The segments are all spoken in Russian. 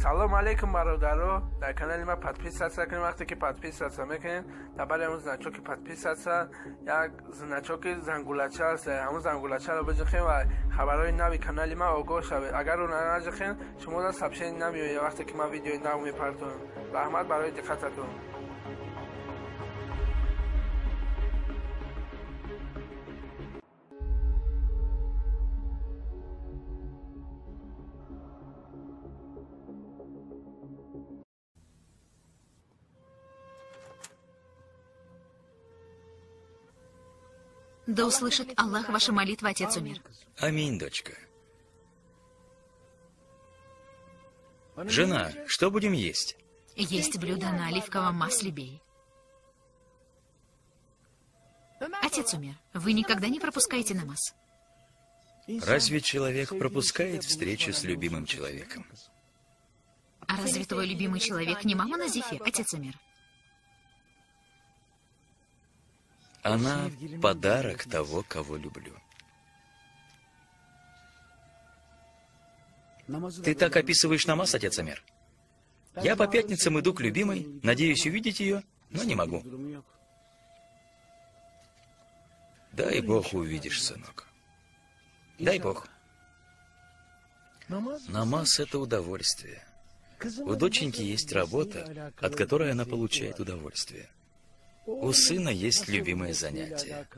سلام علیکم برادرو. در کانال ما پادپیس هستن. وقتی که پادپیس هستن میکنین درباره اون زنچوکی پادپیس هستن، یک زنچوکی زنگولچه هست. همون زنگولچه رو بجخین و خبرهای نوی کانال ما آگاه شوید. اگر اون رو نجخین شما در سبشین نمیوید وقتی که ما ویدیوی نو میپرتونم. رحمت برای دقتتون. Да услышит Аллах ваши молитвы, отец Умер. Аминь, дочка. Жена, что будем есть? Есть блюдо на оливковом масле бей. Отец Умер, вы никогда не пропускаете намаз? Разве человек пропускает встречу с любимым человеком? А разве твой любимый человек не мама Назифи, отец Умер? Она — подарок того, кого люблю. Ты так описываешь намаз, отец Амир? Я по пятницам иду к любимой, надеюсь увидеть ее, но не могу. Дай Бог увидишь, сынок. Дай Бог. Намаз — это удовольствие. У доченьки есть работа, от которой она получает удовольствие. У сына есть любимое занятие,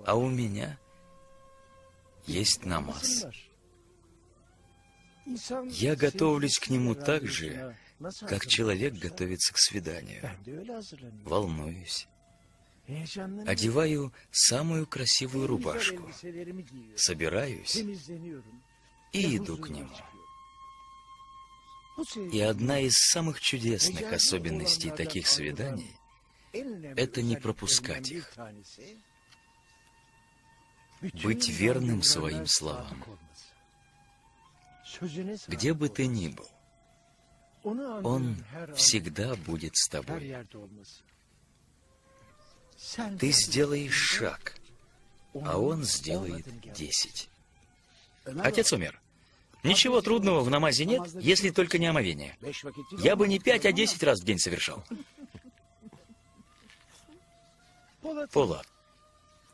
а у меня есть намаз. Я готовлюсь к нему так же, как человек готовится к свиданию. Волнуюсь. Одеваю самую красивую рубашку, собираюсь и иду к нему. И одна из самых чудесных особенностей таких свиданий — это не пропускать их. Быть верным своим словам. Где бы ты ни был, Он всегда будет с тобой. Ты сделаешь шаг, а Он сделает 10. Отец Умер, ничего трудного в намазе нет, если только не омовение. Я бы не 5, а 10 раз в день совершал. Полад,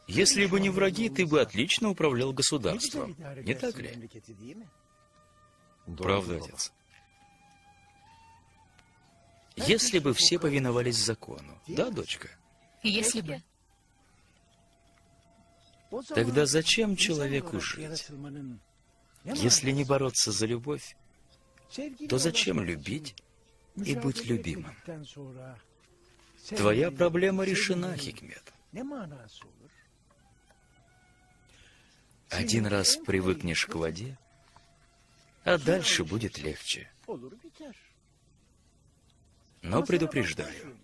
если бы не враги, ты бы отлично управлял государством. Не так ли? Правда, отец. Если бы все повиновались закону. Да, дочка? Если бы. Тогда зачем человеку жить? Если не бороться за любовь, то зачем любить и быть любимым? Твоя проблема решена, Хикмет. Один раз привыкнешь к воде, а дальше будет легче. Но предупреждаю,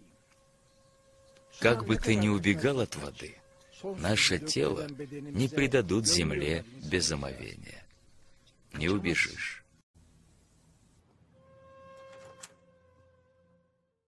как бы ты ни убегал от воды, наше тело не предадут земле без омовения. Не убежишь.